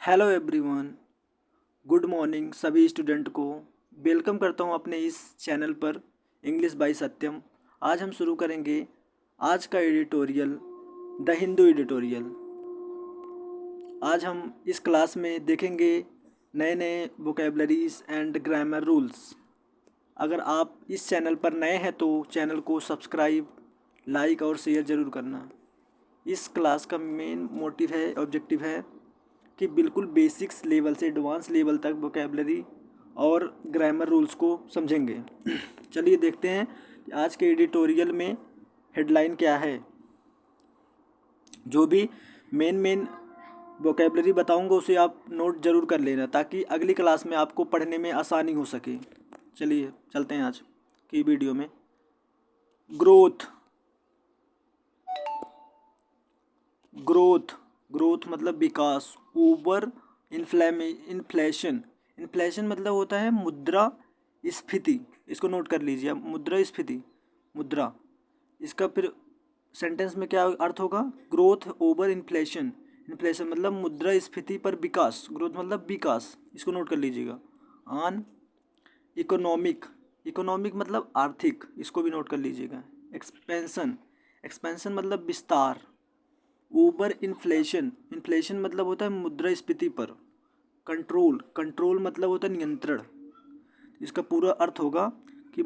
Hello everyone, good morning सभी student को। Welcome करता हूं अपने इस चैनल पर इंग्लिश बाय सत्यम। आज हम शुरू करेंगे आज का एडिटोरियल, द हिंदू एडिटोरियल। आज हम इस क्लास में देखेंगे नए नए वोकेबलरीज एंड ग्रामर रूल्स। अगर आप इस चैनल पर नए हैं तो चैनल को सब्सक्राइब, लाइक और शेयर ज़रूर करना। इस क्लास का मेन मोटिव है, ऑब्जेक्टिव है कि बिल्कुल बेसिक्स लेवल से एडवांस लेवल तक वोकेबलरी और ग्रामर रूल्स को समझेंगे। चलिए देखते हैं कि आज के एडिटोरियल में हेडलाइन क्या है। जो भी मेन वोकेबलरी बताऊंगा उसे आप नोट ज़रूर कर लेना ताकि अगली क्लास में आपको पढ़ने में आसानी हो सके। चलिए चलते हैं आज की वीडियो में। ग्रोथ, ग्रोथ ग्रोथ मतलब विकास। ओवर इन्फ्लेशन, इन्फ्लेशन मतलब होता है मुद्रा स्फीति। इसको नोट कर लीजिए आप, मुद्रा स्फीति, मुद्रा। इसका फिर सेंटेंस में क्या अर्थ होगा? Growth over inflation. इन्फ्लेशन मतलब मुद्रा स्फीति पर विकास, ग्रोथ मतलब विकास। इसको नोट कर लीजिएगा। ऑन इकोनॉमिक, इकोनॉमिक मतलब आर्थिक। इसको भी नोट कर लीजिएगा। एक्सपेंशन, एक्सपेंशन मतलब विस्तार। ओवर इन्फ्लेशन, इन्फ्लेशन मतलब होता है मुद्रास्फीति पर। कंट्रोल, कंट्रोल मतलब होता है नियंत्रण। इसका पूरा अर्थ होगा कि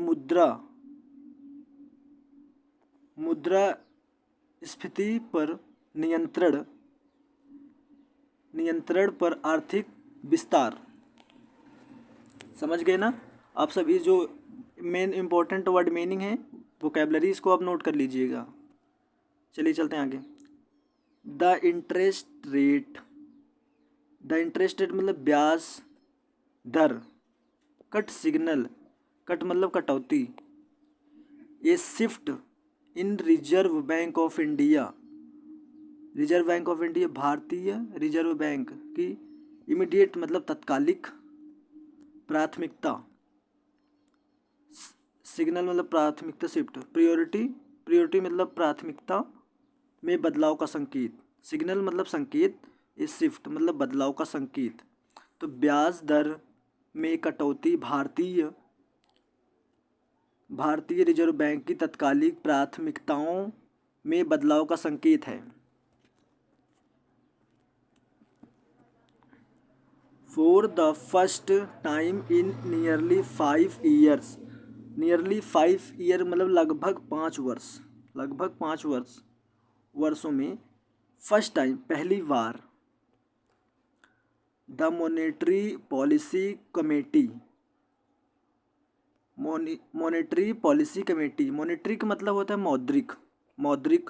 मुद्रास्फीति पर नियंत्रण, नियंत्रण पर आर्थिक विस्तार। समझ गए ना आप सब? ये जो मेन इंपॉर्टेंट वर्ड मीनिंग है वोकेबलरी, इसको आप नोट कर लीजिएगा। चलिए चलते हैं आगे। The interest rate, the interest rate मतलब ब्याज दर। कट सिग्नल, कट मतलब कटौती। A shift in Reserve Bank of India, Reserve Bank of India भारतीय रिजर्व बैंक की इमीडिएट मतलब तत्कालिक प्राथमिकता। सिग्नल मतलब प्राथमिकता, शिफ्ट। प्रियोरिटी, प्रियोरिटी मतलब प्राथमिकता में बदलाव का संकेत। सिग्नल मतलब संकेत, इस शिफ्ट मतलब बदलाव का संकेत। तो ब्याज दर में कटौती भारतीय रिजर्व बैंक की तत्कालिक प्राथमिकताओं में बदलाव का संकेत है। For the first time in nearly 5 years, nearly 5 year मतलब लगभग 5 वर्ष, लगभग 5 वर्षों में फर्स्ट टाइम पहली बार the monetary policy committee, monetary policy committee, monetary का मतलब होता है मौद्रिक, मौद्रिक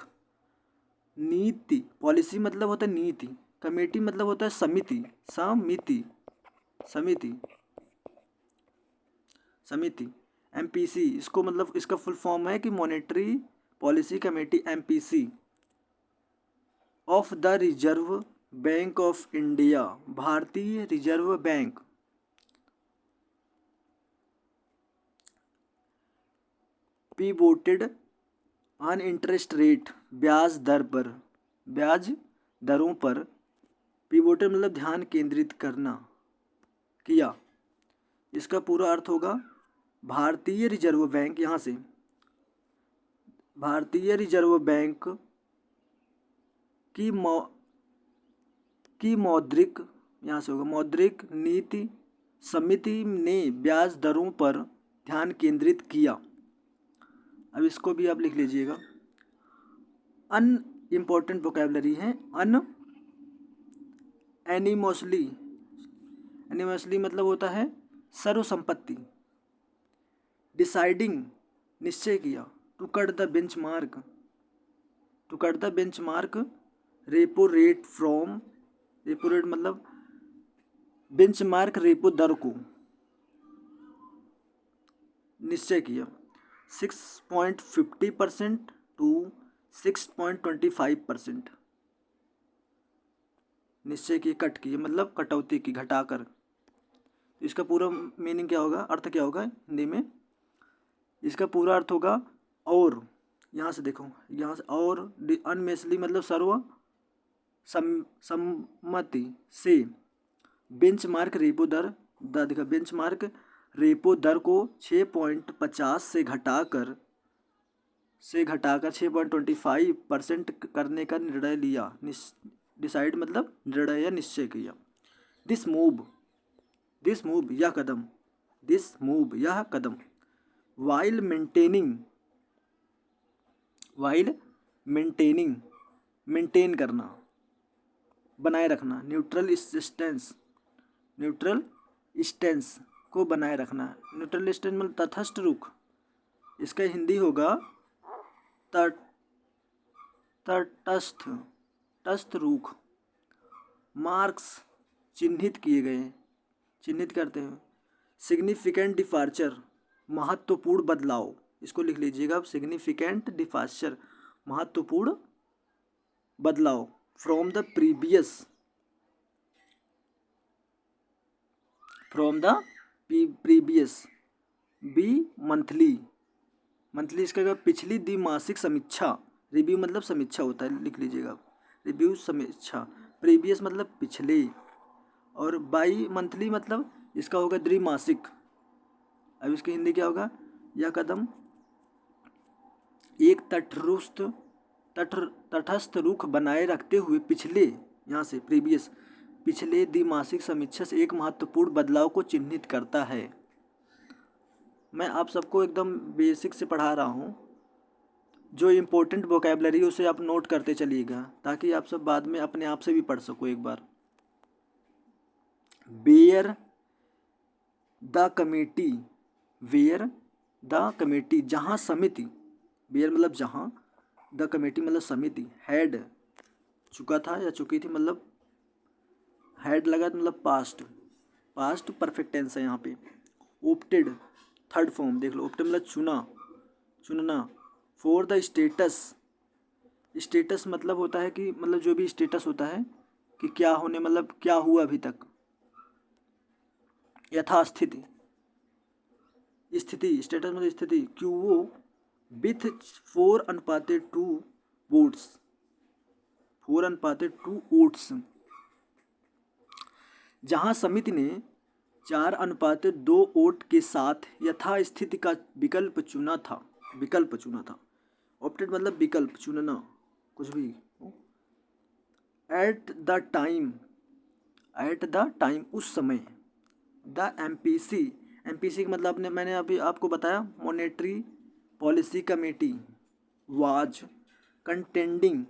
नीति। पॉलिसी मतलब होता है नीति, कमेटी मतलब होता है समिति, समिति, समिति, समिति। एमपीसी, इसको मतलब इसका फुल फॉर्म है कि monetary policy committee, MPC of the Reserve Bank of India, भारतीय Reserve Bank. Pivoted on interest rate, ब्याज दर पर, ब्याज दरों पर। पिवोटेड मतलब ध्यान केंद्रित करना, किया। इसका पूरा अर्थ होगा भारतीय रिजर्व बैंक, यहाँ से भारतीय रिजर्व बैंक की मौद्रिक, यहाँ से होगा मौद्रिक नीति समिति ने ब्याज दरों पर ध्यान केंद्रित किया। अब इसको भी आप लिख लीजिएगा। अन इम्पोर्टेंट वोकेबलरी है अन एनिमोसली, एनिमोसली मतलब होता है सर्वसंपत्ति। डिसाइडिंग निश्चय किया। To cut the benchmark, to cut the benchmark repo rate from, repo rate मतलब बेंचमार्क रेपो दर को निश्चय किया 6.50% टू 6.25%। निश्चय की, कट की मतलब कटौती की, घटाकर। इसका पूरा मीनिंग क्या होगा, अर्थ क्या होगा हिंदी में? इसका पूरा अर्थ होगा और, यहाँ से देखो, यहाँ से और अनमेसली मतलब सर्व सम्मति से बेंचमार्क रेपो दर देखा बेंचमार्क रेपो दर को 6.50 से घटाकर 6.25% करने का निर्णय लिया। डिसाइड मतलब निर्णय या निश्चय किया। दिस मूव यह कदम वाइल मेंटेन करना, बनाए रखना, न्यूट्रल स्टेंस को बनाए रखना। न्यूट्रल स्टेंस मतलब तटस्थ रुख, इसका हिंदी होगा तटस्थ रुख। मार्क्स चिन्हित करते हैं। सिग्निफिकेंट डिपार्चर महत्वपूर्ण बदलाव, इसको लिख लीजिएगा आप, सिग्निफिकेंट डिपार्चर महत्वपूर्ण बदलाव from the previous bimonthly इसका क्या पिछली द्विमासिक समीक्षा। रिव्यू मतलब समीक्षा होता है, लिख लीजिएगा आप, रिव्यू समीक्षा। प्रीवियस मतलब पिछले, और बाई मंथली मतलब इसका होगा द्विमासिक। अब इसकी हिंदी क्या होगा? यह कदम एक तटस्थ रुख बनाए रखते हुए पिछले, यहाँ से प्रीवियस, पिछले द्विमासिक समीक्षा से एक महत्वपूर्ण बदलाव को चिन्हित करता है। मैं आप सबको एकदम बेसिक से पढ़ा रहा हूँ, जो इम्पोर्टेंट वोकैबलरी उसे आप नोट करते चलिएगा, ताकि आप सब बाद में अपने आप से भी पढ़ सको एक बार। वेयर द कमेटी, जहाँ समिति, वेयर मतलब जहाँ, द कमेटी मतलब समिति, हैड चुका था या चुकी थी, मतलब हैड लगा मतलब पास्ट परफेक्ट टेंस है यहाँ पे। ऑप्टेड थर्ड फॉर्म देख लो, ऑप्टेड मतलब चुनना। फॉर द स्टेटस मतलब होता है कि मतलब जो भी स्टेटस होता है कि क्या होने, मतलब क्या हुआ अभी तक, यथास्थिति स्थिति, स्टेटस मतलब स्थिति। क्यूओ विथ 4:2 वोट्स, 4:2 वोट्स, जहां समिति ने 4:2 वोट के साथ यथास्थिति का विकल्प चुना था। ऑप्टेड मतलब विकल्प, चुनना, कुछ भी। एट द टाइम उस समय। द एमपीसी का मतलब मैंने अभी आपको बताया, monetary policy committee was contending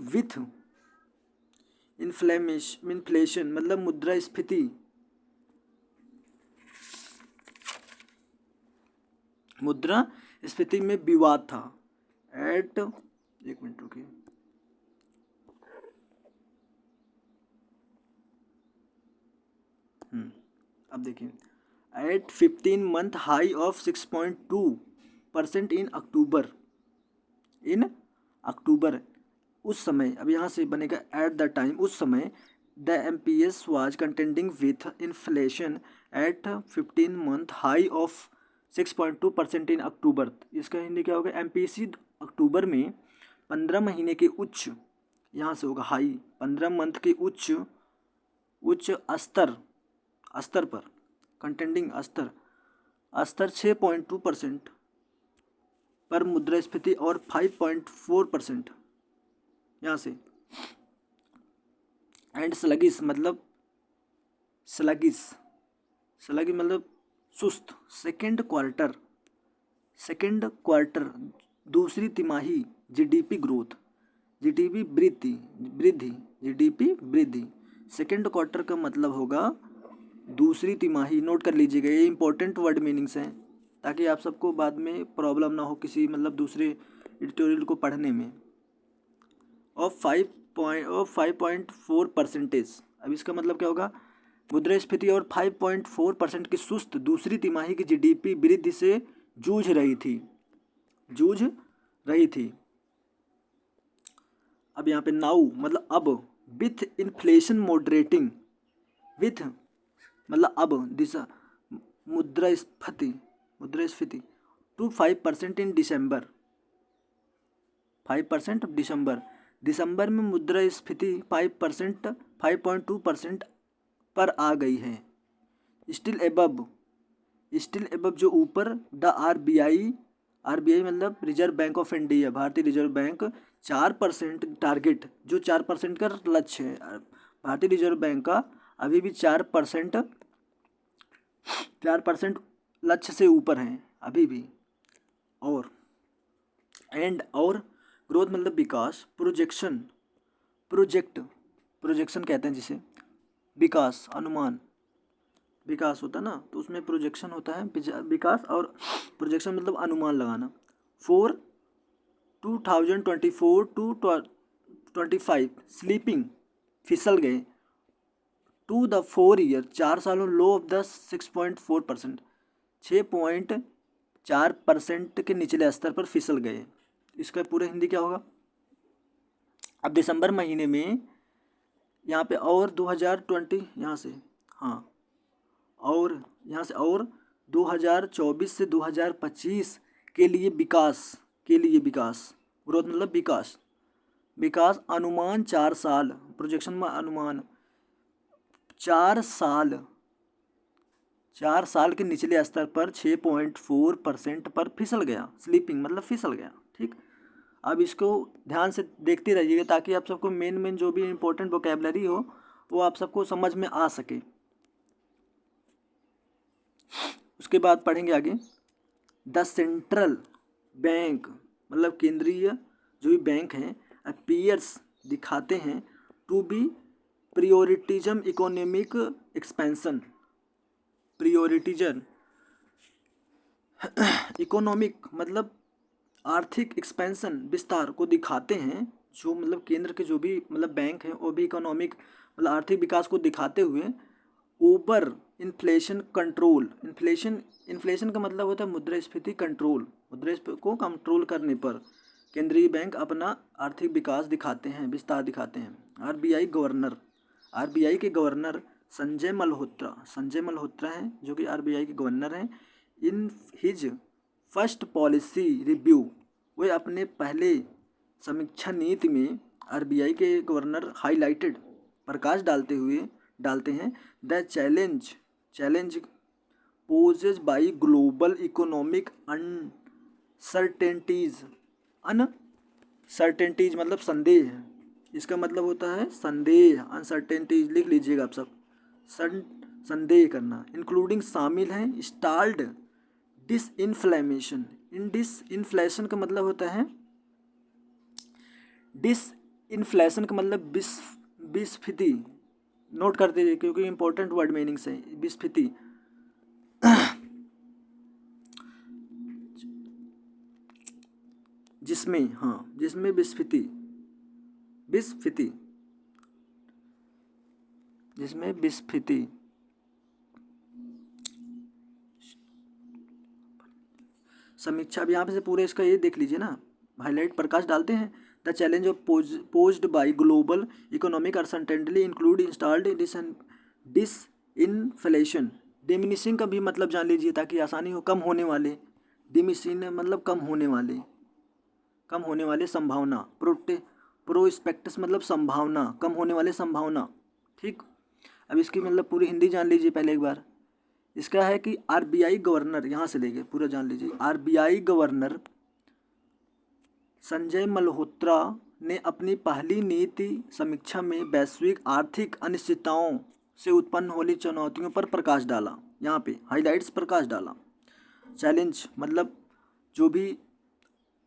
with inflation मतलब मुद्रास्फीति में विवाद था। एक मिनट रुकिए। अब देखिए, एट 15 मंथ हाई ऑफ 6.2% इन अक्टूबर उस समय। अब यहाँ से बनेगा एट द टाइम उस समय। The MPS was contending with inflation eight 15 month high of 6.2% इन अक्टूबर। इसका हिंदी क्या होगा? एमपीसी अक्टूबर में 15 महीने के उच्च, यहाँ से होगा हाई, 15 मंथ के उच्च स्तर पर, कंटेंडिंग स्तर 6.2% पर मुद्रास्फीति और 5.4% यहाँ से। एंड स्लगिश मतलब सुस्त। सेकेंड क्वार्टर दूसरी तिमाही जीडीपी वृद्धि। सेकेंड क्वार्टर का मतलब होगा दूसरी तिमाही। नोट कर लीजिएगा, ये इंपॉर्टेंट वर्ड मीनिंग्स हैं, ताकि आप सबको बाद में प्रॉब्लम ना हो किसी मतलब दूसरे एडिटोरियल को पढ़ने में। ऑफ 5.4%। अब इसका मतलब क्या होगा? मुद्रास्फीति और 5.4% की सुस्त दूसरी तिमाही की जीडीपी वृद्धि से जूझ रही थी। अब यहाँ पे नाउ मतलब अब, विथ इन्फ्लेशन मॉडरेटिंग, विथ मतलब अब, दिशा मुद्रास्फीति टू 5% इन दिसंबर। 5% दिसंबर में मुद्रास्फीति 5.2% पर आ गई है। स्टिल एबव जो ऊपर द आरबीआई मतलब रिजर्व बैंक ऑफ इंडिया, भारतीय रिजर्व बैंक 4% टारगेट, जो 4% का लक्ष्य है भारतीय रिजर्व बैंक का, अभी भी 4% लक्ष्य से ऊपर हैं अभी भी। और ग्रोथ मतलब विकास, प्रोजेक्शन कहते हैं जिसे, विकास अनुमान, विकास होता है ना, तो उसमें प्रोजेक्शन होता है विकास, और प्रोजेक्शन मतलब अनुमान लगाना। 2024 टू 25 स्लीपिंग, फिसल गए, टू द 4 ईयर 4 सालों लो ऑफ द 6.4%, 6.4% के निचले स्तर पर फिसल गए। इसका पूरा हिंदी क्या होगा? अब दिसंबर महीने में यहाँ पे और 2020 यहाँ से, हाँ, और यहाँ से और 2024 से 2025 के लिए विकास ग्रोथ मतलब विकास अनुमान 4 साल, प्रोजेक्शन में अनुमान 4 साल के निचले स्तर पर 6.4% पर फिसल गया। स्लीपिंग मतलब फिसल गया। ठीक, अब इसको ध्यान से देखते रहिएगा ताकि आप सबको मेन जो भी इम्पोर्टेंट वोकैबलरी हो वो आप सबको समझ में आ सके। उसके बाद पढ़ेंगे आगे, द सेंट्रल बैंक मतलब केंद्रीय जो भी बैंक हैं, अपीयर्स दिखाते हैं, to be prioritising economic expansion, economic मतलब आर्थिक एक्सपेंशन, विस्तार को दिखाते हैं, जो मतलब केंद्र के जो भी मतलब बैंक हैं वो भी इकोनॉमिक मतलब आर्थिक विकास को दिखाते हुए ओवर इन्फ्लेशन कंट्रोल, इन्फ्लेशन का मतलब होता है मुद्रास्फीति कंट्रोल, मुद्रास्फीति को कंट्रोल करने पर केंद्रीय बैंक अपना आर्थिक विकास दिखाते हैं, विस्तार दिखाते हैं। आरबीआई के गवर्नर संजय मल्होत्रा हैं जो कि आरबीआई के गवर्नर हैं। In his first policy review, वे अपने पहले समीक्षा नीति में आरबीआई के गवर्नर हाईलाइटेड प्रकाश डालते हैं the challenge poses by global economic uncertainties मतलब संदेह, इसका मतलब होता है संदेह, अनसर्टेनिटीज लिख लीजिएगा आप सब, संदेह करना, इंक्लूडिंग शामिल हैं स्टाल्ड डिसइन्फ्लेमेशन, डिसइन्फ्लेशन का मतलब होता है, डिसइन्फ्लेशन का मतलब विस्फीति, नोट कर दीजिए क्योंकि इंपॉर्टेंट वर्ड मीनिंग्स है। विस्फीति जिसमें विस्फीति समीक्षा। अब यहाँ पे से पूरे इसका ये देख लीजिए ना, हाईलाइट प्रकाश डालते हैं the challenge of posed by global economic uncertainty include installed disinflation, diminishing का भी मतलब जान लीजिए ताकि आसानी हो, कम होने वाले, डिमिनिशिंग मतलब कम होने वाले संभावना, प्रोस्पेक्टस मतलब संभावना, कम होने वाले संभावना। ठीक, अब इसकी मतलब पूरी हिंदी जान लीजिए पहले एक बार। इसका है कि आरबीआई गवर्नर, यहाँ से लेके पूरा जान लीजिए, आरबीआई गवर्नर संजय मल्होत्रा ने अपनी पहली नीति समीक्षा में वैश्विक आर्थिक अनिश्चितताओं से उत्पन्न होली चुनौतियों पर प्रकाश डाला, यहाँ पे हाईलाइट्स प्रकाश डाला। चैलेंज मतलब जो भी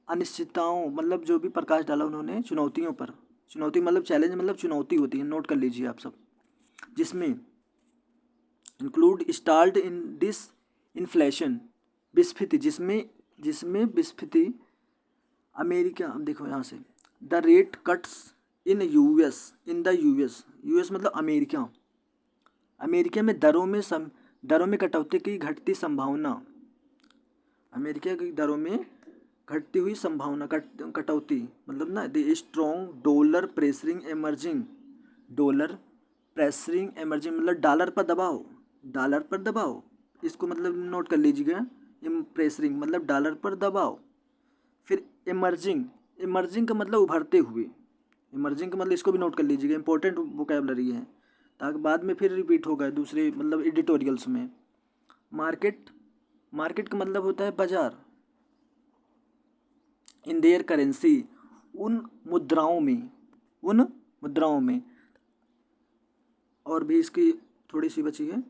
अनिश्चितताओं मतलब जो भी प्रकाश डाला उन्होंने चुनौतियों पर, चुनौती मतलब चैलेंज मतलब चुनौती होती है, नोट कर लीजिए आप सब, जिसमें include start in disinflation, विस्फीति, जिसमें विस्फीति अमेरिका, देखो यहाँ से, the rate cuts in the US मतलब अमेरिका में दरों में कटौती की घटती संभावना, अमेरिका की दरों में घटती हुई संभावना, कटौती मतलब ना, द स्ट्रॉन्ग डॉलर प्रेसरिंग एमर्जिंग मतलब डॉलर पर दबाव, इसको मतलब नोट कर लीजिएगा, प्रेशरिंग मतलब डॉलर पर दबाव। फिर इमर्जिंग का मतलब उभरते हुए, इमर्जिंग का मतलब इसको भी नोट कर लीजिएगा, इंपॉर्टेंट वोकैबलरी है ताकि बाद में फिर रिपीट होगा दूसरे मतलब एडिटोरियल्स में। मार्केट का मतलब होता है बाजार। इन देयर करेंसी, उन मुद्राओं में। और भी इसकी थोड़ी सी बची है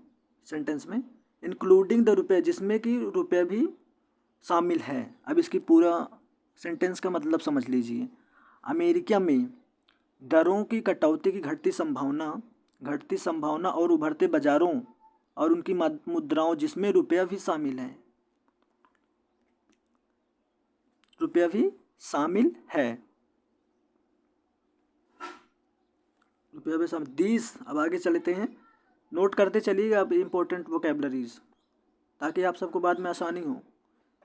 सेंटेंस में, इंक्लूडिंग द रुपये, जिसमें कि रुपये भी शामिल है। अब इसकी पूरा सेंटेंस का मतलब समझ लीजिए। अमेरिका में दरों की कटौती की घटती संभावना और उभरते बाजारों और उनकी मुद्राओं, जिसमें रुपया भी शामिल है, दीज। अब आगे चलते हैं, नोट करते चलिएगा अब इम्पोर्टेंट वोकैबलरीज ताकि आप सबको बाद में आसानी हो।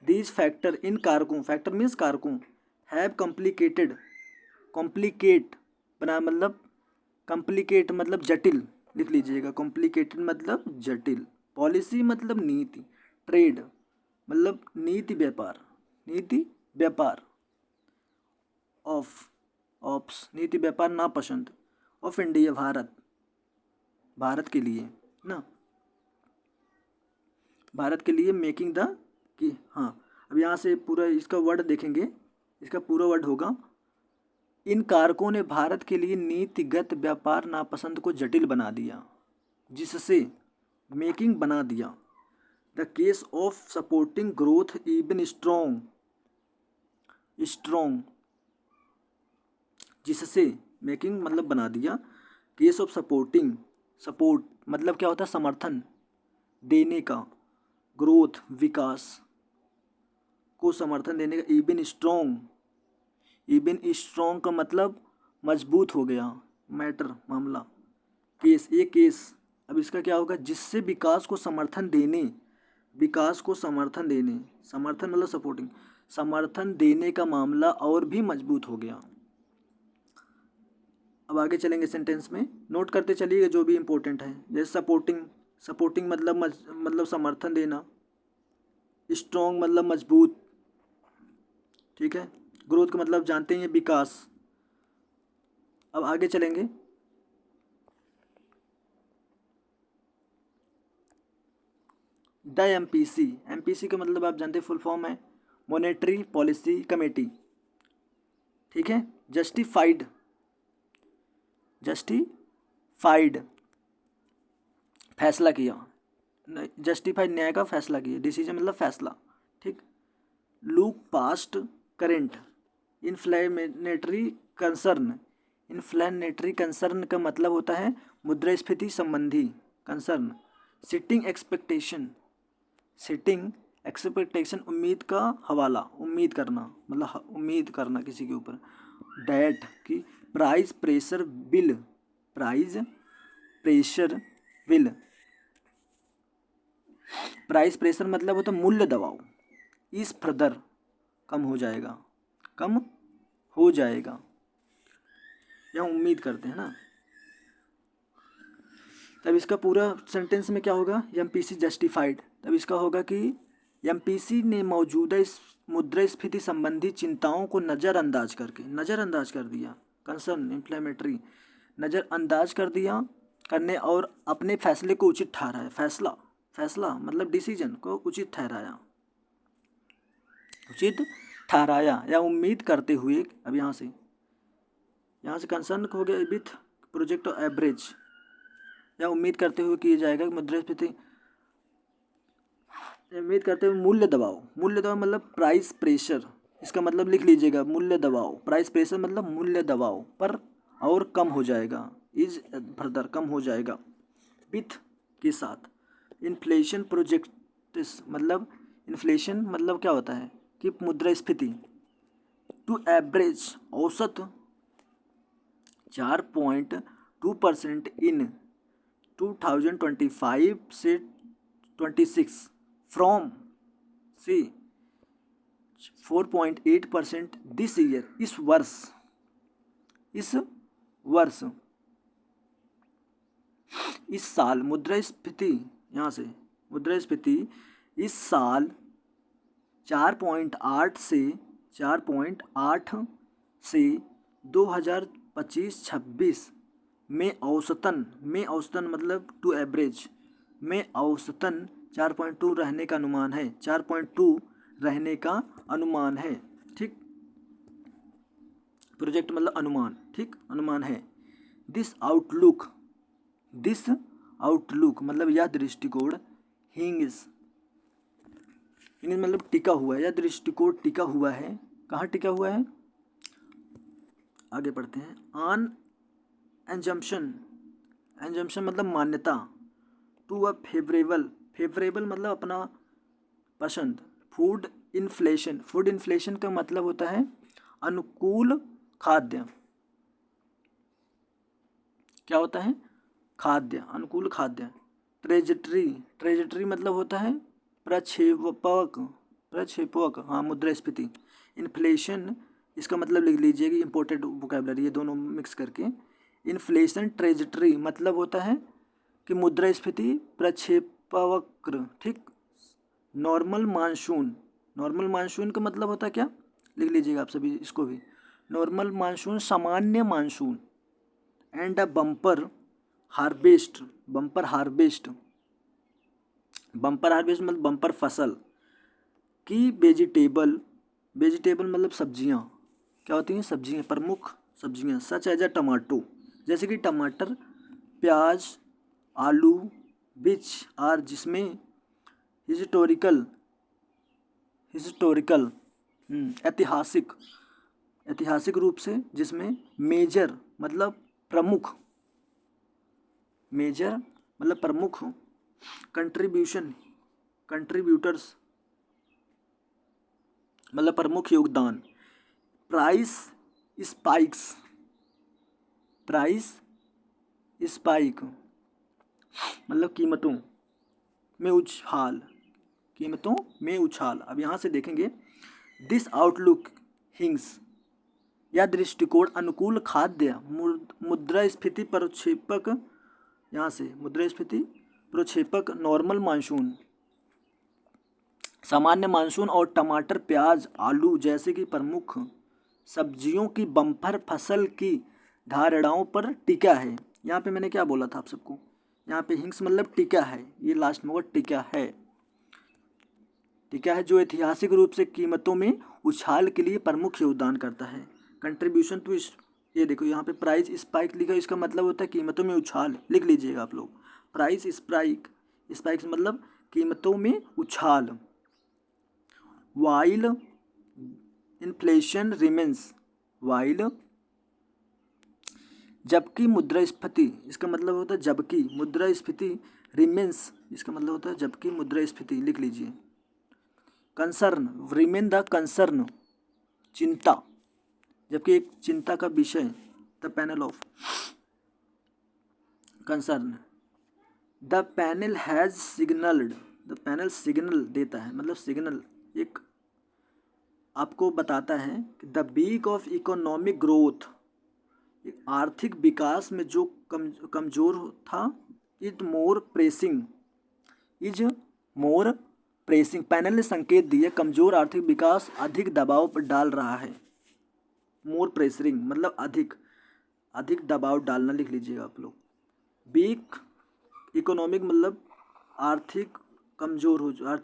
दीज फैक्टर, इन कारकों, फैक्टर मीन्स कारकों, हैव कॉम्प्लिकेट बना मतलब कॉम्प्लिकेट मतलब जटिल, लिख लीजिएगा, कॉम्प्लिकेटेड मतलब जटिल, पॉलिसी मतलब नीति, ट्रेड मतलब नीति व्यापार, नीति व्यापार नापसंद, ऑफ इंडिया भारत के लिए ना, भारत के लिए मेकिंग द कि हाँ। अब यहाँ से पूरा इसका वर्ड देखेंगे, इसका पूरा वर्ड होगा, इन कारकों ने भारत के लिए नीतिगत व्यापार नापसंद को जटिल बना दिया, जिससे मेकिंग बना दिया। The case of supporting growth even strong, जिससे मेकिंग मतलब बना दिया। केस ऑफ सपोर्ट मतलब क्या होता है, समर्थन देने का, ग्रोथ विकास को समर्थन देने का, इवन स्ट्रॉन्ग का मतलब मजबूत हो गया, मैटर मामला, केस ये केस। अब इसका क्या होगा, जिससे विकास को समर्थन देने, समर्थन मतलब सपोर्टिंग, समर्थन देने का मामला और भी मजबूत हो गया। अब आगे चलेंगे सेंटेंस में, नोट करते चलिएगा जो भी इम्पोर्टेंट है। जैसे सपोर्टिंग मतलब समर्थन देना, स्ट्रॉन्ग मतलब मजबूत, ठीक है। ग्रोथ का मतलब जानते हैं विकास। अब आगे चलेंगे, द एमपीसी का मतलब आप जानते हैं, फुल फॉर्म है मॉनेटरी पॉलिसी कमेटी, ठीक है। जस्टिफाइड फैसला किया, जस्टिफाइड न्याय का फैसला किया, डिसीजन मतलब फैसला, ठीक। Look past current, inflammatory concern का मतलब होता है मुद्रास्फीति संबंधी कंसर्न। सिटिंग एक्सपेक्टेशन उम्मीद का हवाला, उम्मीद करना किसी के ऊपर। डेट की price pressure bill, price pressure मतलब होता है मूल्य दबाव, इस फर्दर कम हो जाएगा या उम्मीद करते हैं ना। तब इसका पूरा सेंटेंस में क्या होगा, एमपीसी जस्टिफाइड, तब इसका होगा कि एमपीसी ने मौजूदा इस मुद्रास्फीति संबंधी चिंताओं को नज़रअंदाज कर दिया, कंसर्न इन्फ्लेमेटरी, नज़रअंदाज करने और अपने फैसले को उचित ठहराया, फैसला मतलब डिसीजन को उचित ठहराया या उम्मीद करते हुए। अब यहाँ से कंसर्न हो गया विथ प्रोजेक्ट एवरेज, या उम्मीद करते हुए किया जाएगा मुद्रास्फीति, उम्मीद करते हुए मूल्य दबाव मतलब प्राइस प्रेशर, इसका मतलब लिख लीजिएगा, मूल्य दबाव, प्राइस प्रेशर मतलब मूल्य दबाव पर और कम हो जाएगा, इज फर्दर कम हो जाएगा, विथ के साथ। इन्फ्लेशन प्रोजेक्ट्स मतलब क्या होता है कि मुद्रास्फीति टू एवरेज औसत 4.2% इन 2025 से 26 फ्रॉम 4.8% दिस ईयर, इस साल मुद्रास्फीति इस साल 4.8 से 2025-26 में औसतन मतलब टू एवरेज में औसतन 4.2 रहने का अनुमान है। 4.2 रहने का अनुमान है। ठीक, प्रोजेक्ट मतलब अनुमान, ठीक, अनुमान है। दिस आउटलुक मतलब यह दृष्टिकोण हिंग्स मतलब टिका हुआ है, यह दृष्टिकोण टिका हुआ है। कहाँ टिका हुआ है? आगे पढ़ते हैं। ऑन एजम्पशन मतलब मान्यता, टू अ फेवरेबल मतलब अपना पसंद। फूड इन्फ्लेशन का मतलब होता है अनुकूल खाद्य। क्या होता है? खाद्य, अनुकूल खाद्य। ट्रेजेक्टरी मतलब होता है प्रक्षेपवक, हाँ, मुद्रास्फीति। इन्फ्लेशन इसका मतलब लिख लीजिए कि इम्पोर्टेंट वोकैबुलरी, ये दोनों मिक्स करके। इन्फ्लेशन ट्रेजेक्टरी मतलब होता है कि मुद्रास्फीति प्रक्षेपवक्र, ठीक। नॉर्मल मानसून का मतलब होता है क्या? लिख लीजिएगा आप सभी इसको भी। नॉर्मल मानसून, सामान्य monsoon. And a bumper harvest मतलब बम्पर फसल की वेजिटेबल मतलब सब्जियां। क्या होती हैं? सब्जियां, प्रमुख सब्जियां। सच एज अ टमाटो, जैसे कि टमाटर, प्याज, आलू, विच आर जिसमें हिस्टोरिकल ऐतिहासिक रूप से, जिसमें मेजर मतलब प्रमुख कंट्रीब्यूटर्स मतलब प्रमुख योगदान। प्राइस स्पाइक मतलब कीमतों में उछाल। अब यहाँ से देखेंगे, दिस आउटलुक हिंग्स यह दृष्टिकोण अनुकूल खाद्य मुद्रास्फीति प्रक्षेपक, यहाँ से मुद्रास्फीति प्रक्षेपक, नॉर्मल मानसून, सामान्य मानसून और टमाटर, प्याज, आलू जैसे कि प्रमुख सब्जियों की बम्पर फसल की धारणाओं पर टिका है। यहाँ पे मैंने क्या बोला था आप सबको? यहाँ पे हिंग्स मतलब टिका है, ये लास्ट में वो टिका है, जो ऐतिहासिक रूप से कीमतों में उछाल के लिए प्रमुख योगदान करता है। कंट्रीब्यूशन टू, ये देखो यहाँ पे प्राइस स्पाइक लिखा है, इसका मतलब होता है कीमतों में उछाल। लिख लीजिएगा आप लोग, प्राइस स्पाइक मतलब कीमतों में उछाल। वाइल इन्फ्लेशन रिमेंस, जबकि मुद्रास्फीति, इसका मतलब होता है जबकि मुद्रास्फीति, रिमेंस इसका मतलब होता है जबकि मुद्रास्फीति। लिख लीजिए। कंसर्न, रिमेन द कंसर्न चिंता, जबकि एक चिंता का विषय, the panel of concern. The panel has signalled, the panel signal देता है मतलब सिग्नल एक आपको बताता है कि the weak of economic growth, आर्थिक विकास में जो कमजोर था, इज मोर प्रेसिंग। पैनल ने संकेत दिया कमजोर आर्थिक विकास अधिक दबाव पर डाल रहा है। मोर प्रेसरिंग मतलब अधिक दबाव डालना। लिख लीजिएगा आप लोग। वीक इकोनॉमिक मतलब आर्थिक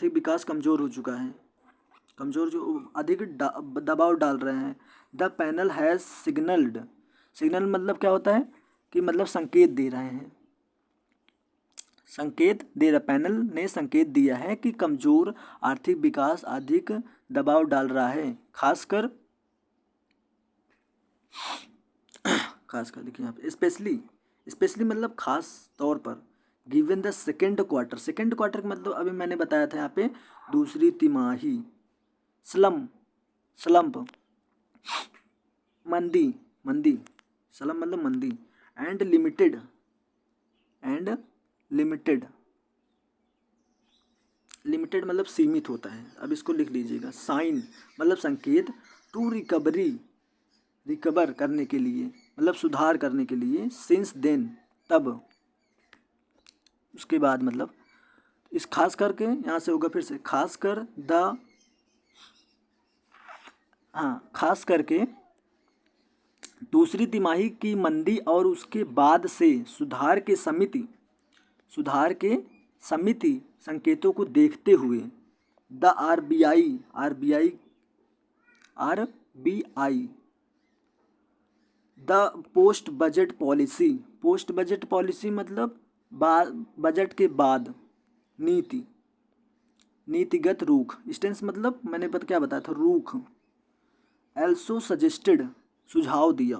विकास कमजोर हो चुका है, जो अधिक दबाव डाल रहे हैं। द पैनल हैज सिग्नल मतलब क्या होता है कि मतलब संकेत दे रहे हैं, पैनल ने संकेत दिया है कि कमजोर आर्थिक विकास अधिक दबाव डाल रहा है, खासकर देखिए यहाँ पे स्पेशली मतलब खास तौर पर। गिवन द सेकेंड क्वार्टर का मतलब अभी मैंने बताया था यहाँ पे दूसरी तिमाही। स्लम्प मंदी, स्लम्प मतलब मंदी। एंड लिमिटेड मतलब सीमित होता है। अब इसको लिख लीजिएगा। साइन मतलब संकेत, टू रिकवर करने के लिए मतलब सुधार करने के लिए। सिंस देन तब, उसके बाद मतलब इस खास करके यहाँ से होगा फिर से खासकर। द हाँ, खास करके दूसरी तिमाही की मंदी और उसके बाद से सुधार के समिति संकेतों को देखते हुए the RBI the post budget policy मतलब बजट के बाद नीतिगत रुख, स्टेंस मतलब मैंने क्या बताया था, रुख, एल्सो सजेस्टेड सुझाव दिया।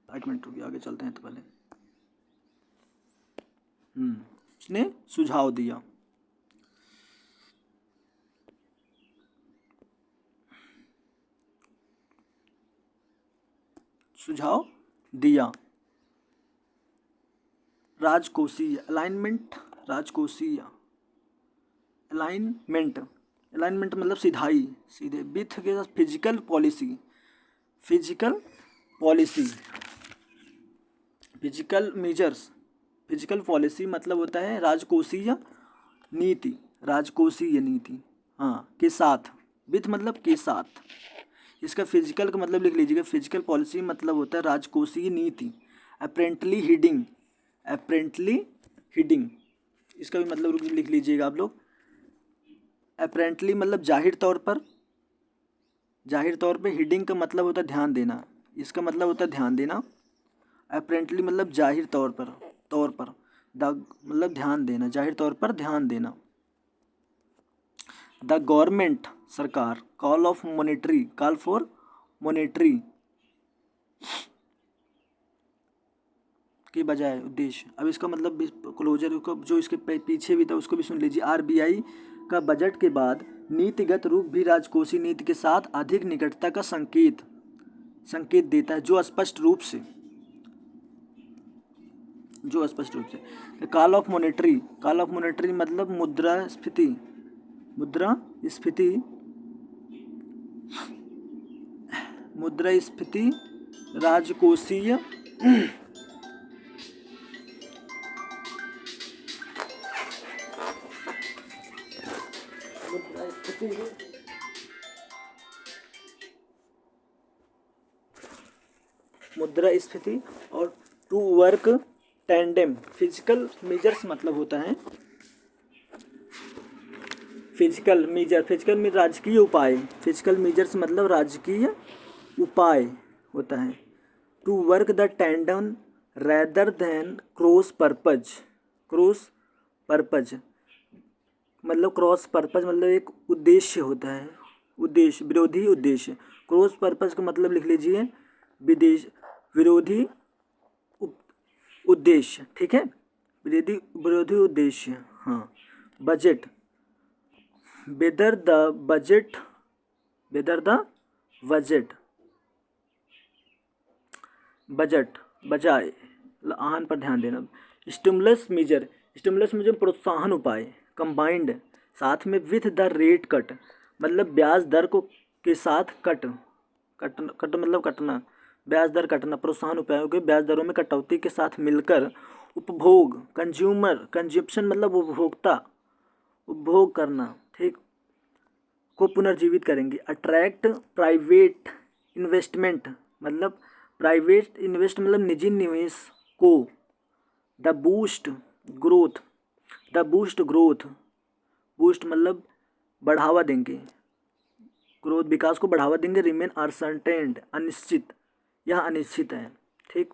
एक मिनट रुकिए, आगे चलते हैं तो पहले उसने सुझाव दिया। राजकोषीय अलाइनमेंट मतलब सीधे विथ के साथ फिजिकल पॉलिसी मतलब होता है राजकोषीय नीति, हाँ, के साथ, विथ मतलब के साथ। इसका फिजिकल का मतलब लिख लीजिएगा, फिजिकल पॉलिसी मतलब होता है राजकोषीय नीति। अप्रेंटली हीडिंग, इसका भी मतलब लिख लीजिएगा आप लोग। अप्रेंटली मतलब जाहिर तौर पे, हीडिंग का मतलब होता है ध्यान देना, इसका मतलब होता है ध्यान देना। अप्रेंटली मतलब जाहिर तौर पर, मतलब ध्यान देना, जाहिर तौर पर ध्यान देना। द गवर्नमेंट सरकार कॉल फॉर मॉनेटरी के बजाय उद्देश्य। अब इसका मतलब क्लोजर को जो इसके पीछे भी था उसको भी सुन लीजिए। आरबीआई का बजट के बाद नीतिगत रूप भी राजकोषीय नीति के साथ अधिक निकटता का संकेत देता है, जो स्पष्ट रूप से कॉल ऑफ मॉनेटरी मतलब मुद्रास्फीति राजकोषीय मुद्रास्फीति और to work tandem. Physical measures मतलब होता है फिजिकल राजकीय उपाय। फिजिकल मेजर्स मतलब राजकीय उपाय होता है। To work the tandem rather than cross purpose मतलब क्रॉस पर्पज मतलब एक उद्देश्य होता है, विरोधी उद्देश्य। क्रॉस पर्पज का मतलब लिख लीजिए विरोधी उद्देश्य, ठीक है, विरोधी उद्देश्य। हाँ, बजट बेदर द बजट बजाय आहन पर ध्यान देना। स्टिमुलस मेजर प्रोत्साहन उपाय। कंबाइंड साथ में विथ द रेट कट मतलब ब्याज दर को के साथ कट मतलब कटना, ब्याज दर कटना। प्रोत्साहन उपायों के ब्याज दरों में कटौती के साथ मिलकर उपभोग कंज्यूमशन मतलब उपभोग करना, ठीक, को पुनर्जीवित करेंगे। अट्रैक्ट प्राइवेट इन्वेस्टमेंट मतलब निजी निवेश को। द बूस्ट ग्रोथ मतलब बढ़ावा देंगे, विकास को बढ़ावा देंगे। रिमेन अनसर्टेन यह अनिश्चित है, ठीक।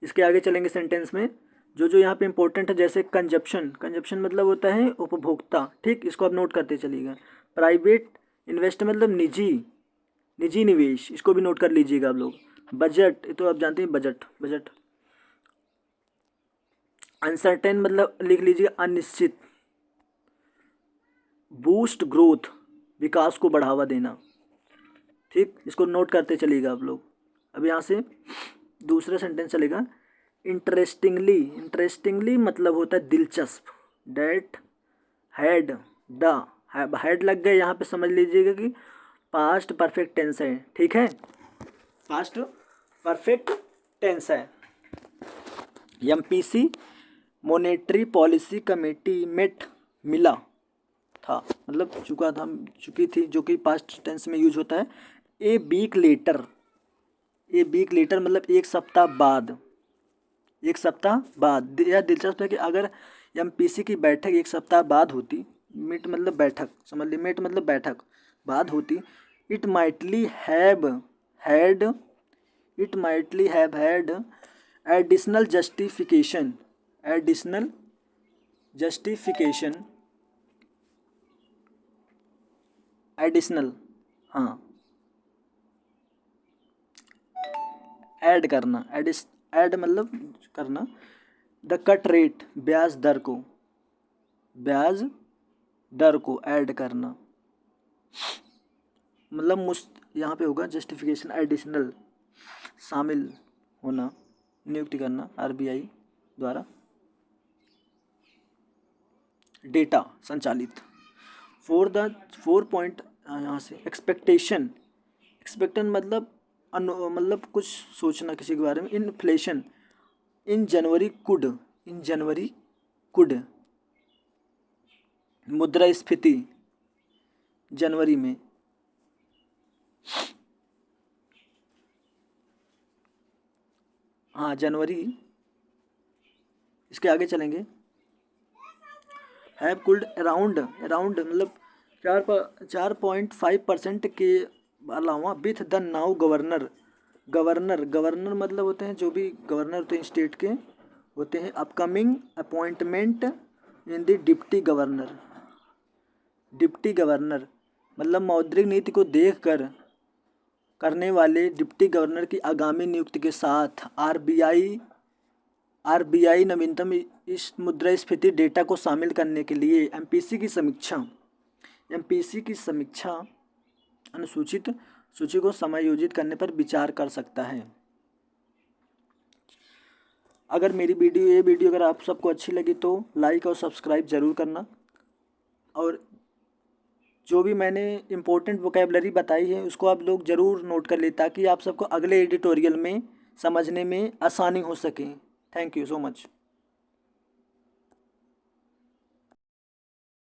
इसके आगे चलेंगे सेंटेंस में जो यहाँ पे इंपॉर्टेंट है, जैसे कंजप्शन मतलब होता है उपभोक्ता, ठीक, इसको आप नोट करते चलिएगा। प्राइवेट इन्वेस्ट मतलब निजी निवेश, इसको भी नोट कर लीजिएगा आप लोग। बजट तो आप जानते हैं, बजट। अनसर्टेन मतलब लिख लीजिए अनिश्चित। बूस्ट ग्रोथ विकास को बढ़ावा देना, ठीक, इसको नोट करते चलिएगा आप लोग। अब यहाँ से दूसरा सेंटेंस चलेगा। इंटरेस्टिंगली मतलब होता है दिलचस्प। डेट हेड लग गए यहाँ पे, समझ लीजिएगा कि पास्ट परफेक्ट टेंस है, ठीक है, पास्ट परफेक्ट टेंस है। MPC मॉनेटरी पॉलिसी कमेटी मिला था, मतलब चुकी थी, जो कि पास्ट टेंस में यूज होता है। A week later, a week later मतलब एक सप्ताह बाद, एक सप्ताह बाद। यह दिलचस्प है कि अगर एमपीसी की बैठक एक सप्ताह बाद होती, मीट मतलब बैठक, समझ ली, मीट मतलब बैठक बाद होती, it mightily have had, it mightily have had additional justification, additional justification, additional, हाँ, ऐड करना, ऐड मतलब करना, द कट रेट, ब्याज दर को, ब्याज दर को ऐड करना, मतलब यहाँ पे होगा जस्टिफिकेशन, एडिशनल, शामिल होना, नियुक्ति करना आरबीआई द्वारा, डेटा संचालित। फोर पॉइंट यहाँ से एक्सपेक्टेशन, एक्सपेक्टेशन मतलब मतलब कुछ सोचना किसी के बारे में। इन्फ्लेशन, इन जनवरी कुड, मुद्रास्फीति जनवरी में, हाँ जनवरी, इसके आगे चलेंगे। हैव कुल्ड अराउंड, अराउंड मतलब 4.5% के अलावा with the now governor, governor मतलब होते हैं जो भी गवर्नर होते हैं स्टेट के, होते हैं upcoming appointment in the deputy governor, deputy governor मतलब मौद्रिक नीति को देखकर करने वाले डिप्टी गवर्नर की आगामी नियुक्ति के साथ आरबीआई नवीनतम इस मुद्रास्फीति डेटा को शामिल करने के लिए एमपीसी की समीक्षा अनुसूचित सूची को समायोजित करने पर विचार कर सकता है। अगर मेरी ये वीडियो अगर आप सबको अच्छी लगी तो लाइक और सब्सक्राइब ज़रूर करना, और जो भी मैंने इम्पोर्टेंट वोकैबलरी बताई है उसको आप लोग ज़रूर नोट कर ले, ताकि आप सबको अगले एडिटोरियल में समझने में आसानी हो सके। Thank you so much.